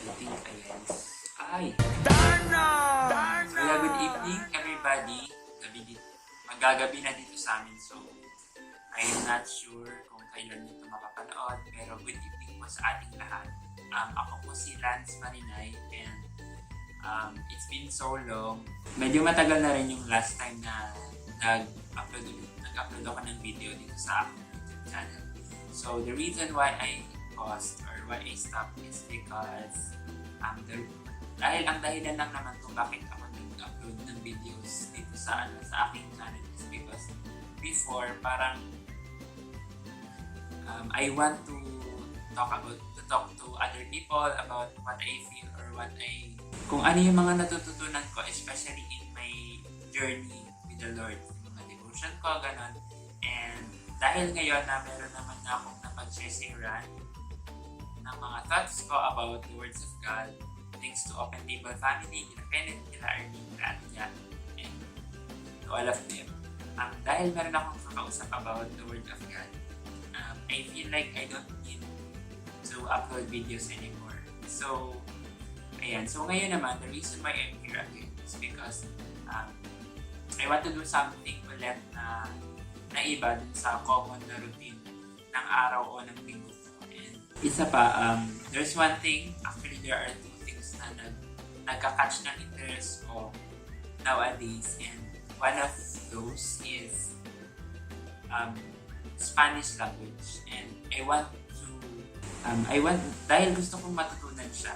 I think ayan. Ay! Darna! Good evening, everybody. Magagabi na dito sa amin. So, I am not sure kung kailan nito makapanood. Pero good evening po sa ating lahat. Ako po si Lance Marinay. And it's been so long. Medyo matagal na rin yung last time na nag-upload ako ng video dito sa aking YouTube channel. So, the reason why I paused or why I stopped is because dahil ang dahilan lang naman kung bakit ako nag-upload ng videos dito sa aking channel is because before parang I want to talk to other people about what I feel or kung ano yung mga natututunan ko, especially in my journey with the Lord, yung mga devotion ko, ganon. And dahil ngayon na meron naman na akong napag-share ng mga thoughts ko about the words of God, thanks to Open Table Family, kina Kenneth, kina Arlene, kina Anya, and to all of them. Dahil meron akong kakausap about the Word of God, I feel like I don't need to upload videos anymore. So, ayan. So, ngayon naman, the reason why I'm here again is because I want to do something ulit na iba dun sa common na routine ng araw o ng linggo. And isa pa, there's one thing, actually there are two things na nagka-catch ng interest ko nowadays, and one of those is Spanish language. And dahil gusto kong matutunan siya,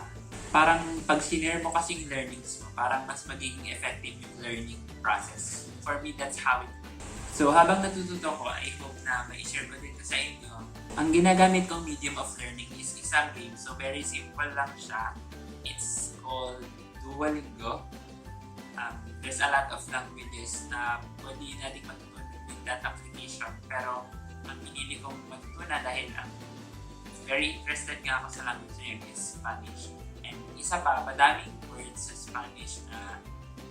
parang pag sinare mo kasing learnings mo, parang mas magiging effective yung learning process. For me, that's how it works. So habang natututo ko, I hope na ma-share ko din sa inyo. Ang ginagamit kong medium of learning is isang game. So very simple lang siya. It's called Duolingo. There's a lot of languages na pwede natin matutunan with that application. Pero ang pinili kong matutunan dahil very interested nga ako sa language na yun is Spanish. And isa pa, madaming words sa Spanish na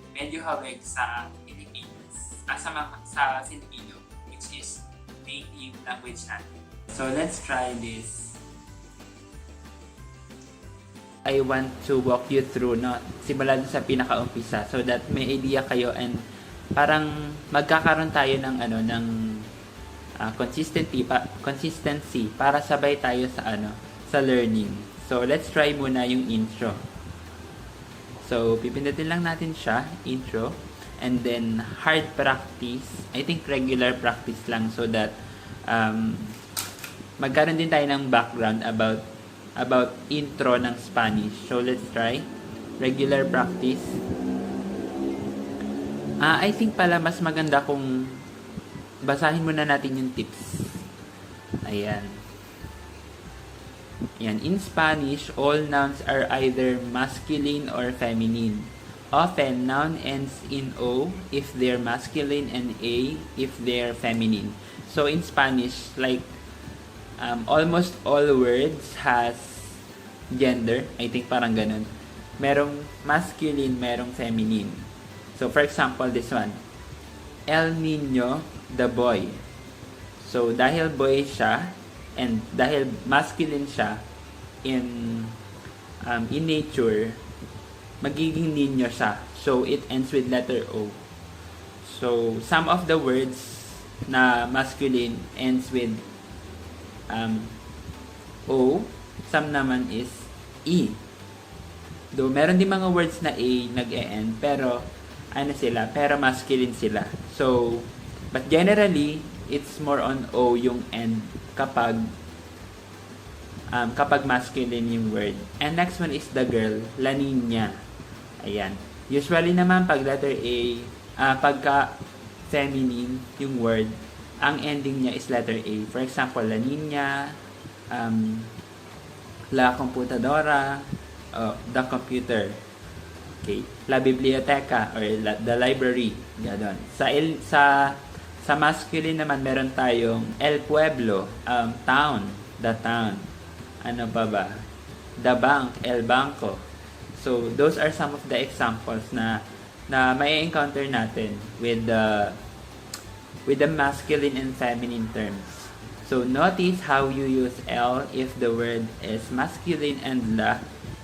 medyo hawig sa Pilipinas, sa Filipino, which is native language natin. So let's try this. I want to walk you through, no, simulan sa pinaka-umpisa so that may idea kayo and parang magkakaroon tayo ng consistency para sabay tayo sa learning. So let's try muna yung intro. So pipindutin lang natin siya, intro, and then hard practice. I think regular practice lang so that magkaroon din tayo ng background about intro ng Spanish. So let's try regular practice. I think pala mas maganda kung basahin muna natin yung tips. Ayan. In Spanish, all nouns are either masculine or feminine. Often, noun ends in O if they're masculine and A if they're feminine. So in Spanish, like almost all words has gender. I think parang ganun. Merong masculine, merong feminine. So for example, this one. El Niño, the boy. So dahil boy siya and dahil masculine siya in nature, magiging niño siya. So it ends with letter O. So some of the words na masculine ends with O, some naman is E. Though meron din mga words na A nag-e-end, pero pero masculine sila. So, but generally, it's more on O yung end kapag masculine yung word. And next one is the girl, La Niña. Ayan. Usually naman, pag letter A, pagka feminine yung word, ang ending niya is letter A. For example, La Niña, La Computadora, the computer. Okay. La biblioteca or the library. Ganon. Sa masculine naman, meron tayong El Pueblo, town, the town. Ano pa ba? The bank, El Banco. So, those are some of the examples na may encounter natin with the masculine and feminine terms. So, notice how you use L if the word is masculine and La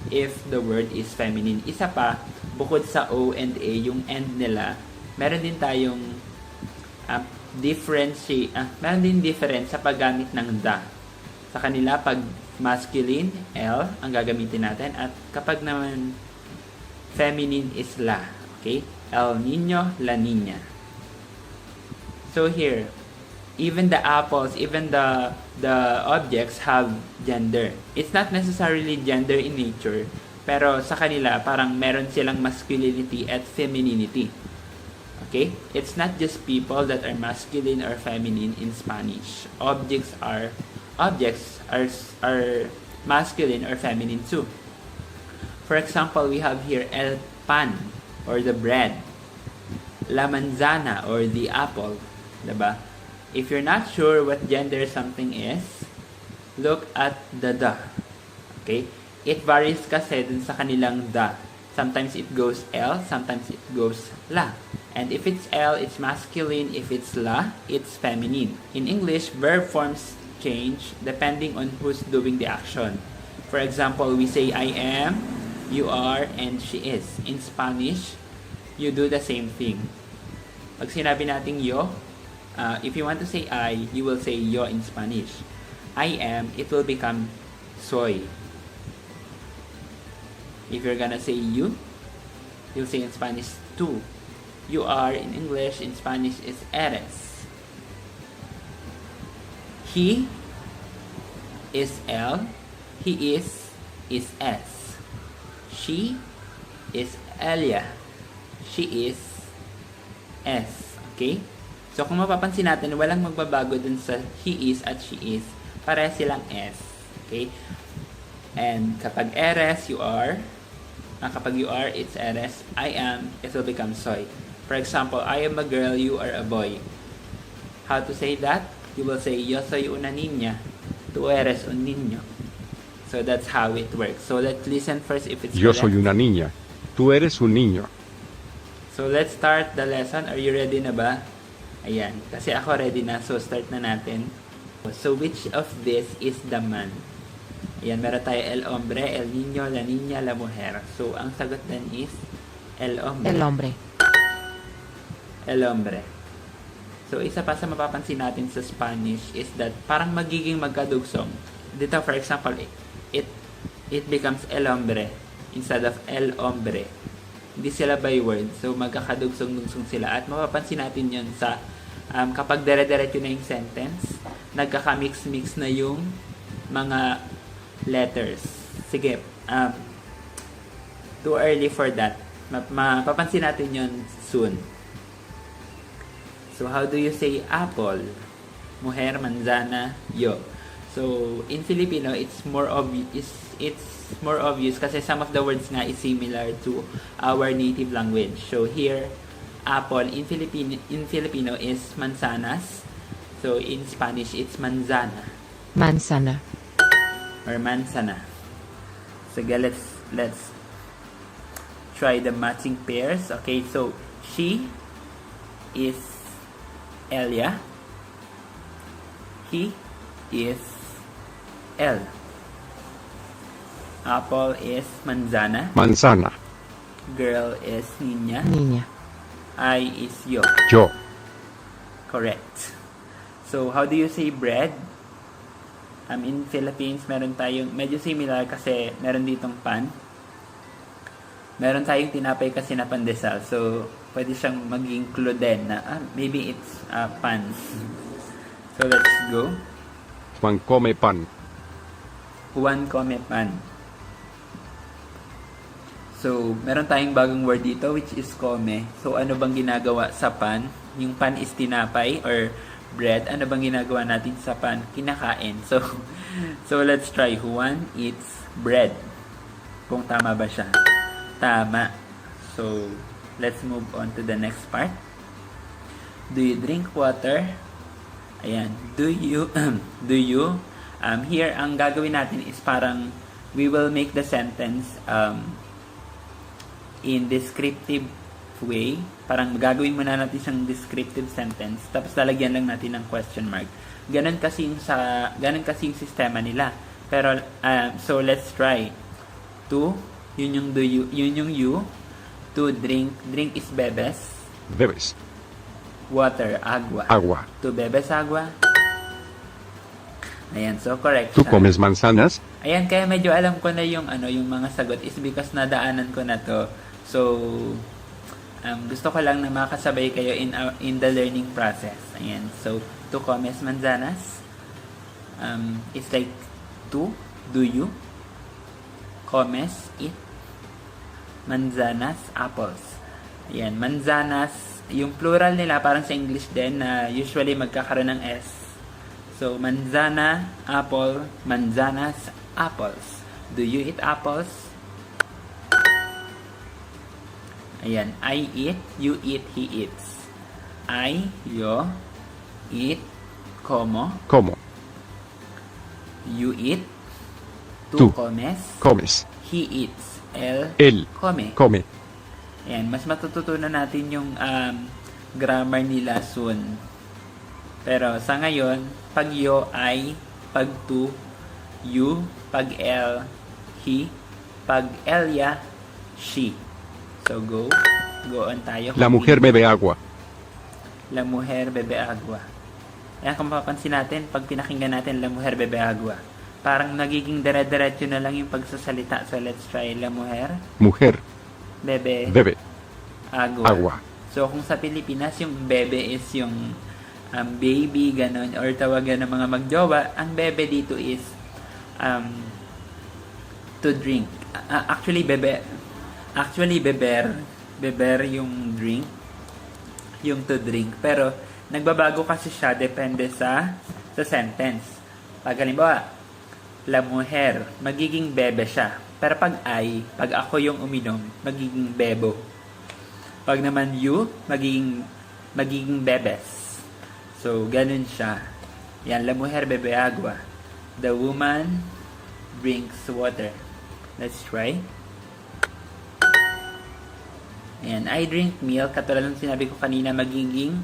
if the word is feminine. Isa pa, bukod sa O and A, yung end nila, meron din tayong meron din difference sa paggamit ng the. Sa kanila, pag masculine, L ang gagamitin natin, at kapag naman feminine is la. Okay? El Niño, La Niña. So here, even the apples, even the objects have gender. It's not necessarily gender in nature, pero sa kanila, parang meron silang masculinity at femininity. Okay? It's not just people that are masculine or feminine in Spanish. Objects are masculine or feminine too. For example, we have here el pan or the bread, la manzana or the apple, diba? If you're not sure what gender something is, look at the the. Okay? It varies kasi dun sa kanilang the. Sometimes it goes L, sometimes it goes la. And if it's L, it's masculine. If it's la, it's feminine. In English, verb forms change depending on who's doing the action. For example, we say I am, you are, and she is. In Spanish, you do the same thing. Pag sinabi natin yo, if you want to say I, you will say yo in Spanish. I am, it will become soy. If you're gonna say you, you'll say in Spanish tú. You are in English, in Spanish is eres. He is L, he is S. She is Elia, she is S. Okay? So kung mapapansin natin, walang magbabago dun sa he is at she is. Pareha silang S. Okay? And kapag eres, you are. Kapag you are, it's eres. I am, it will become soy. For example, I am a girl, you are a boy. How to say that? You will say, yo soy una niña, tú eres un niño. So that's how it works. So let's listen first if it's Yo correct. soy una niña, tú eres un niño. So let's start the lesson. Are you ready na ba? Ayan. Kasi ako ready na. So start na natin. So which of this is the man? Ayan. Meron tayo el hombre, el niño, la niña, la mujer. So ang sagot din is el hombre. El hombre. El hombre. So isa pa sa mapapansin natin sa Spanish is that parang magiging magkadugsong. Dito for example, it becomes el hombre instead of el hombre. Hindi sila by word. So magkakadugsong-dugsong sila. At mapapansin natin yun sa kapag dire-diretso na yung sentence, nagkaka-mix-mix na yung mga letters. Sige. Too early for that. Mapapansin natin yun soon. So how do you say apple? Mujer, manzana, yo. So in Filipino, it's more obvious. It's more obvious kasi some of the words nga is similar to our native language. So here, apple in Filipino is manzanas. So in Spanish, it's manzana. Manzana. Or manzana. So let's try the matching pairs. Okay, so she is Elia. He is El. Apple is manzana. Manzana. Girl is niña. Niña. I is yo. Yo. Correct. So, how do you say bread? In Philippines, meron tayong, medyo similar kasi meron ditong pan. Meron tayong tinapay kasi na pandesal. So, pwede siyang mag-include din na, maybe it's pan. So, let's go. Juan come pan. Juan come pan. So, meron tayong bagong word dito which is come. So, ano bang ginagawa sa pan? Yung pan is tinapay or bread. Ano bang ginagawa natin sa pan? Kinakain. So let's try. Juan eats bread. Kung tama ba siya? Tama. So, let's move on to the next part. Do you drink water? Ayan. Do you? Here, ang gagawin natin is parang we will make the sentence in descriptive way. Parang gagawin muna natin siyang descriptive sentence tapos lalagyan lang natin ng question mark. Ganun kasing sistema nila. Pero so let's try. To, yun yung do you, yun yung you. To drink, drink is bebes. Bebes. Water, agua. Agua. To bebes agua. Ayan, so correct ¿Tú siya. comes manzanas? Ayan, kaya medyo alam ko na yung yung mga sagot is because nadaanan ko na to. So, gusto ko lang na makasabay kayo in the learning process. Ayan, so to comes manzanas. It's like to, do you? Comes, eat. Manzanas, apples. Ayan, manzanas, yung plural nila parang sa English din na usually magkakaroon ng S. So, manzana, apple, manzanas, apples. Do you eat apples? Ayan, I eat, you eat, he eats. I, yo, eat, como. Como. You eat, Tú. comes. Comes. He eats, Él come. come. Ayan, mas matututunan natin yung grammar nila soon. Pero sa ngayon, pag yo, I, pag to, you, pag el, he, pag elya, she. So go on tayo. La mujer bebe agua. La mujer bebe agua. Ayan, kung mapapansin natin, pag pinakinggan natin La mujer bebe agua, parang nagiging dire-diretso na lang yung pagsasalita. So let's try La mujer Mujer bebe bebe agua. agua. So kung sa Pilipinas, yung bebe is yung baby, ganon, or tawagan ng mga magjowa, ang bebe dito is to drink. Actually, beber yung drink, yung to drink. Pero, nagbabago kasi siya, depende sa sentence. Pag halimbawa, la mujer, magiging bebe siya. Pero pag ako yung uminom, magiging bebo. Pag naman you, magiging bebes. So, ganun siya. Yan, la mujer bebe agua. The woman drinks water. Let's try. Ayan, I drink milk. Katulad ng sinabi ko kanina, magiging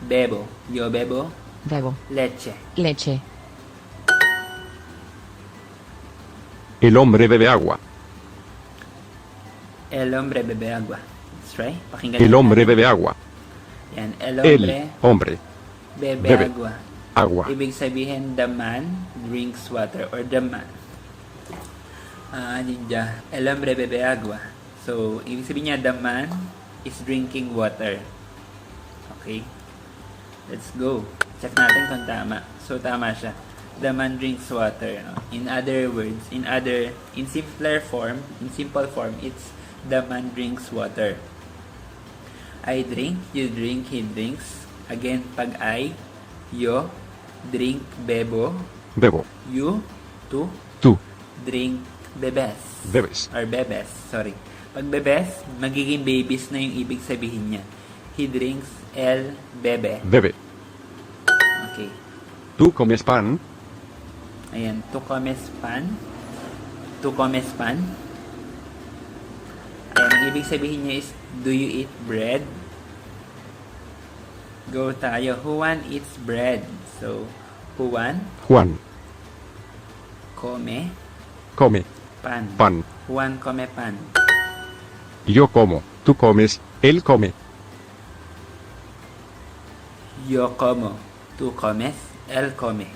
bebo. Yo bebo Bebo. leche. Leche. El hombre bebe agua. El hombre bebe agua. Let's try. Pakinggan El natin. hombre bebe agua. Yan, el El hombre hombre bebe bebe agua. agua. Ibig sabihin, the man drinks water, or the man. Ninja. El hombre bebe agua. So, ibig sabihin niya, the man is drinking water. Okay? Let's go. Check natin kung tama. So, tama siya. The man drinks water. In other words, in simple form, it's the man drinks water. I drink, you drink, he drinks. Again, pag I, yo, drink, bebo. Bebo. You, tu, Tú drink, bebes. bebes. Or bebes, sorry. Pag bebes, magiging babies na yung ibig sabihin niya. He drinks el bebe. Bebe. Okay. ¿Tú comes pan? Ayan, tu comes pan. Tu comes pan. Ayan, ang ibig sabihin niya is, do you eat bread? Go tayo. Juan eats bread. So, Juan Juan come come pan. pan. Juan come pan. Yo como. Tú comes. Él come. Yo como. Tu comes. Él come.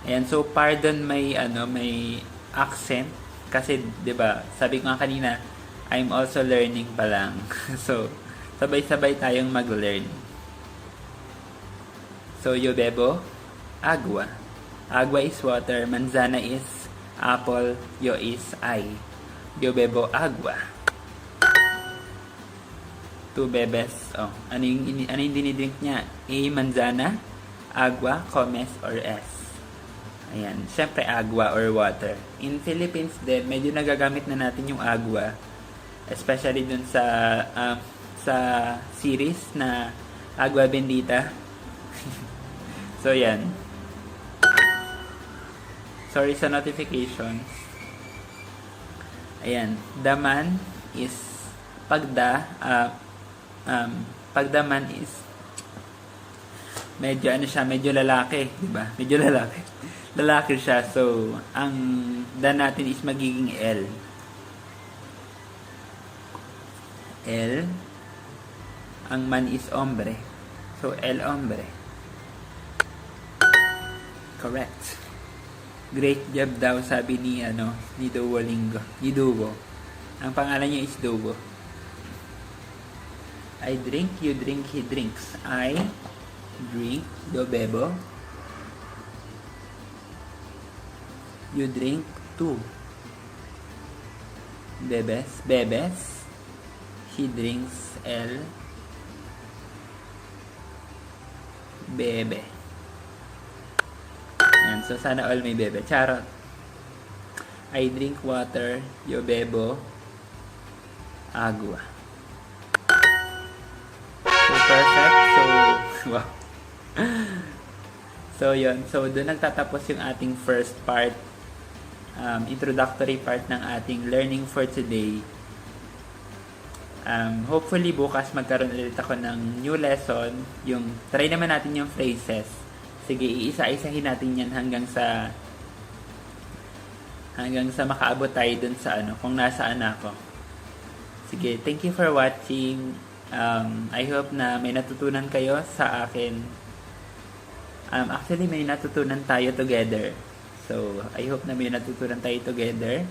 Ayan, so pardon may accent kasi 'di ba? Sabi ko nga kanina, I'm also learning pa lang. So, sabay-sabay tayong mag-learn. So, yo bebo agua. Agua is water, manzana is apple, yo is I. Yo bebo agua. Two bebes. Ano yung dinidrink niya? A, manzana, agua, comes, or S. Ayan. Siyempre, agua or water. In Philippines din, medyo nagagamit na natin yung agua. Especially dun sa series na Agua Bendita. So, yan. Sorry sa notifications. Ayan. The man is pagdaman is medyo medyo lalaki, di ba? Medyo lalaki. Lalaki siya. So, ang dan natin is magiging L. L. Ang man is hombre. So, el hombre. Correct. Great job daw, sabi ni Duolingo. Ni Duo. Ang pangalan niya is Duo. I drink, you drink, he drinks. I drink, yo bebo. You drink, tú bebes. He drinks, él bebe. Yan. So, sana all may bebe. Charot. I drink water, yo bebo agua. So, perfect. So, wow. So, yun. So, doon nagtatapos yung ating first part, introductory part ng ating learning for today. Hopefully, bukas magkaroon ulit ako ng new lesson. Try naman natin yung phrases. Sige, iisa-isahin natin yan hanggang sa makaabot tayo dun sa kung nasaan ako. Sige, thank you for watching. I hope na may natutunan kayo sa akin. Actually, may natutunan tayo together. So, I hope na may natutunan tayo together.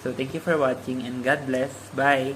So, thank you for watching and God bless. Bye!